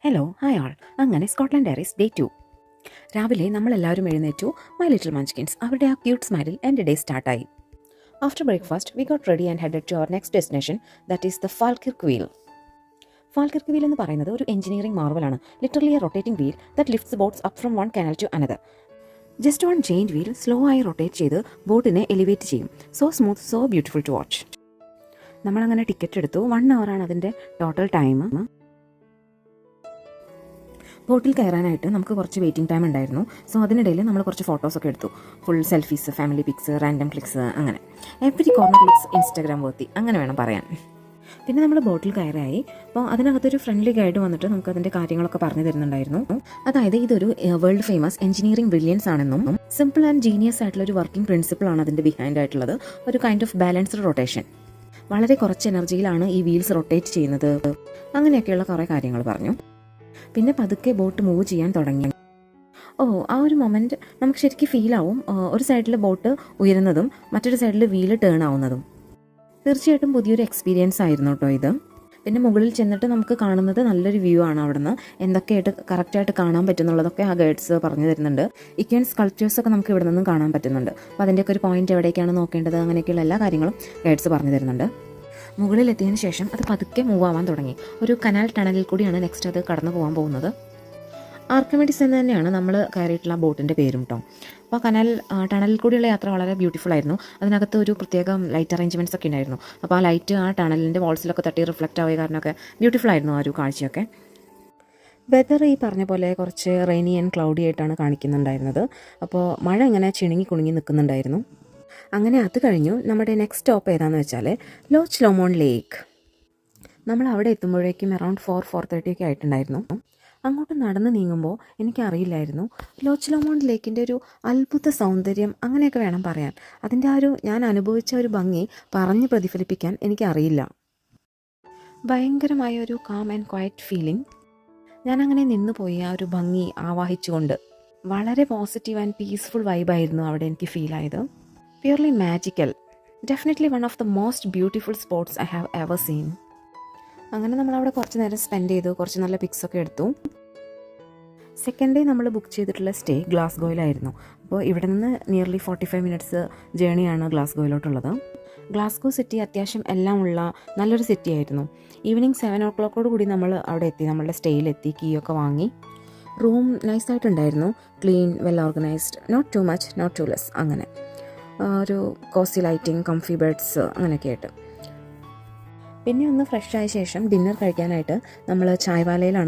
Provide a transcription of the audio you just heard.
Hello hi ആൾ. അങ്ങനെ Scotland diaries day 2. രാവിലെ നമ്മളെല്ലാവരും എഴുന്നേറ്റു. മൈ ലിറ്റിൽ മഞ്ച്കിൻസ് അവരുടെ ആ ക്യൂട്ട് സ്മൈലിൽ എൻ്റെ ഡേ സ്റ്റാർട്ടായി. After breakfast we got ready and headed to our next destination, that is the Falkirk wheel. Falkirk wheel എന്ന് പറയുന്നത് ഒരു എഞ്ചിനീയറിംഗ് മാർവലാണ്. Literally a rotating wheel that lifts boats up from one canal to another. Just one giant wheel slow ആയി rotate ചെയ്ത് ബോട്ടിനെ elevate ചെയ്യും. So smooth, so beautiful to watch. നമ്മളങ്ങനെ ticket എടുത്തു. 1 hour അതിൻ്റെ ടോട്ടൽ ടൈം. ബോട്ടിൽ കയറാനായിട്ട് നമുക്ക് കുറച്ച് വെയിറ്റിംഗ് ടൈം ഉണ്ടായിരുന്നു. സോ അതിനിടയിൽ നമ്മൾ കുറച്ച് ഫോട്ടോസൊക്കെ എടുത്തു. Full selfies, family pics, random clicks, അങ്ങനെ every corner clicks Instagram worthy, അങ്ങനെ വേണം പറയാൻ. പിന്നെ നമ്മൾ ബോട്ടിൽ കയറായി. അപ്പോൾ അതിനകത്തൊരു ഫ്രണ്ട്ലി ഗൈഡ് വന്നിട്ട് നമുക്ക് അതിൻ്റെ കാര്യങ്ങളൊക്കെ പറഞ്ഞു തരുന്നുണ്ടായിരുന്നു. അതായത് ഇതൊരു വേൾഡ് ഫേമസ് എഞ്ചിനീയറിംഗ് ബ്രില്യൻസ് ആണെന്നും സിമ്പിൾ ആൻഡ് ജീനിയസ് ആയിട്ടുള്ള ഒരു വർക്കിംഗ് പ്രിൻസിപ്പിളാണ് അതിൻ്റെ ബിഹൈൻഡ് ആയിട്ടുള്ളത്. ഒരു കൈൻഡ് ഓഫ് ബാലൻസ്ഡ് റൊട്ടേഷൻ. വളരെ കുറച്ച് എനർജിയിലാണ് ഈ വീൽസ് റൊട്ടേറ്റ് ചെയ്യുന്നത്. അങ്ങനെയൊക്കെയുള്ള കുറേ കാര്യങ്ങൾ പറഞ്ഞു. പിന്നെ പതുക്കെ ബോട്ട് മൂവ് ചെയ്യാൻ തുടങ്ങി. ആ ഒരു മൊമെൻറ്റ് നമുക്ക് ശരിക്കും ഫീലാവും. ഒരു സൈഡിൽ ബോട്ട് ഉയരുന്നതും മറ്റൊരു സൈഡിൽ വീല് ടേൺ ആവുന്നതും തീർച്ചയായിട്ടും പുതിയൊരു എക്സ്പീരിയൻസ് ആയിരുന്നു കേട്ടോ ഇത്. പിന്നെ മുകളിൽ ചെന്നിട്ട് നമുക്ക് കാണുന്നത് നല്ലൊരു വ്യൂ ആണ്. അവിടെ നിന്ന് എന്തൊക്കെയായിട്ട് കറക്റ്റായിട്ട് കാണാൻ പറ്റുന്നുള്ളതൊക്കെ ആ ഗൈഡ്സ് പറഞ്ഞു തരുന്നുണ്ട്. ഇക്വൻ സ്കൾപ്ചേഴ്സൊക്കെ നമുക്ക് ഇവിടെ നിന്നും കാണാൻ പറ്റുന്നുണ്ട്. അപ്പോൾ അതിൻ്റെയൊക്കെ ഒരു പോയിന്റ് എവിടേക്കാണ് നോക്കേണ്ടത്, അങ്ങനെയൊക്കെയുള്ള എല്ലാ കാര്യങ്ങളും ഗൈഡ്സ് പറഞ്ഞു തരുന്നുണ്ട്. മുകളിലെത്തിയതിന് ശേഷം അത് പതുക്കെ മൂവ് ആവാൻ തുടങ്ങി. ഒരു കനാൽ ടണലിൽ കൂടിയാണ് നെക്സ്റ്റ് അത് കടന്നു പോകാൻ പോകുന്നത്. ആർക്കിമിഡീസ് എന്ന് തന്നെയാണ് നമ്മൾ കയറിയിട്ടുള്ള ബോട്ടിൻ്റെ പേരും കേട്ടോ. അപ്പോൾ കനാൽ ടണലിൽ കൂടിയുള്ള യാത്ര വളരെ ബ്യൂട്ടിഫുൾ ആയിരുന്നു. അതിനകത്ത് ഒരു പ്രത്യേകം ലൈറ്റ് അറേഞ്ച്മെൻറ്റ്സ് ഒക്കെ ഉണ്ടായിരുന്നു. അപ്പോൾ ആ ലൈറ്റ് ആ ടണലിൻ്റെ വാൾസിലൊക്കെ തട്ടി റിഫ്ലക്റ്റ് ആവുക കാരണമൊക്കെ ബ്യൂട്ടിഫുൾ ആയിരുന്നു ആ ഒരു കാഴ്ചയൊക്കെ. വെതർ ഈ പറഞ്ഞ പോലെ കുറച്ച് റെയിനി ആൻഡ് ക്ലൗഡി ആയിട്ടാണ് കാണിക്കുന്നുണ്ടായിരുന്നത്. അപ്പോൾ മഴ ഇങ്ങനെ ചിണുങ്ങി കുണുങ്ങി നിൽക്കുന്നുണ്ടായിരുന്നു. അങ്ങനെ അത് കഴിഞ്ഞു. നമ്മുടെ നെക്സ്റ്റ് സ്റ്റോപ്പ് ഏതാണെന്ന് വെച്ചാൽ ലോച്ച് ലോമോൺ ലേക്ക്. നമ്മൾ അവിടെ എത്തുമ്പോഴേക്കും അറൗണ്ട് 4-4:30 ഒക്കെ ആയിട്ടുണ്ടായിരുന്നു. അങ്ങോട്ട് നടന്ന് നീങ്ങുമ്പോൾ എനിക്കറിയില്ലായിരുന്നു ലോച്ച് ലോമോൺ ലേക്കിൻ്റെ ഒരു അത്ഭുത സൗന്ദര്യം, അങ്ങനെയൊക്കെ വേണം പറയാൻ. അതിൻ്റെ ആ ഒരു ഞാൻ അനുഭവിച്ച ഒരു ഭംഗി പറഞ്ഞ് പ്രതിഫലിപ്പിക്കാൻ എനിക്കറിയില്ല. ഭയങ്കരമായ ഒരു കാം ആൻഡ് ക്വയറ്റ് ഫീലിംഗ്. ഞാനങ്ങനെ നിന്നുപോയി ആ ഒരു ഭംഗി ആവാഹിച്ചുകൊണ്ട്. വളരെ പോസിറ്റീവ് ആൻഡ് പീസ്ഫുൾ വൈബായിരുന്നു അവിടെ എനിക്ക് ഫീലായത്. Purely magical. Definitely one of the most beautiful spots I have ever seen. അങ്ങനെ നമ്മളവിടെ കുറച്ച് നേരം സ്പെൻഡ് ചെയ്തു. കുറച്ച് നല്ല പിക്സൊക്കെ എടുത്തു. സെക്കൻഡ് ഡേ നമ്മൾ ബുക്ക് ചെയ്തിട്ടുള്ള സ്റ്റേ ഗ്ലാസ്ഗോയിലായിരുന്നു. അപ്പോൾ ഇവിടെ നിന്ന് നിയർലി 45 minutes ജേണിയാണ് ഗ്ലാസ്ഗോയിലോട്ടുള്ളത്. ഗ്ലാസ്ഗോ സിറ്റി അത്യാവശ്യം എല്ലാം ഉള്ള നല്ലൊരു സിറ്റി ആയിരുന്നു. ഈവനിങ് 7 o'clock കൂടി നമ്മൾ അവിടെ എത്തി. നമ്മളുടെ സ്റ്റേയിലെത്തി. കീയൊക്കെ വാങ്ങി. റൂം നൈസായിട്ടുണ്ടായിരുന്നു. Clean, well organised, not too much, not too less. അങ്ങനെ ഒരു കോസി ലൈറ്റിംഗ്, കംഫി ബെഡ്സ്, അങ്ങനെയൊക്കെ ആയിട്ട്. പിന്നെ ഒന്ന് ഫ്രഷ് ആയ ശേഷം ഡിന്നർ കഴിക്കാനായിട്ട് നമ്മൾ ചായ്വാലയിലാണ്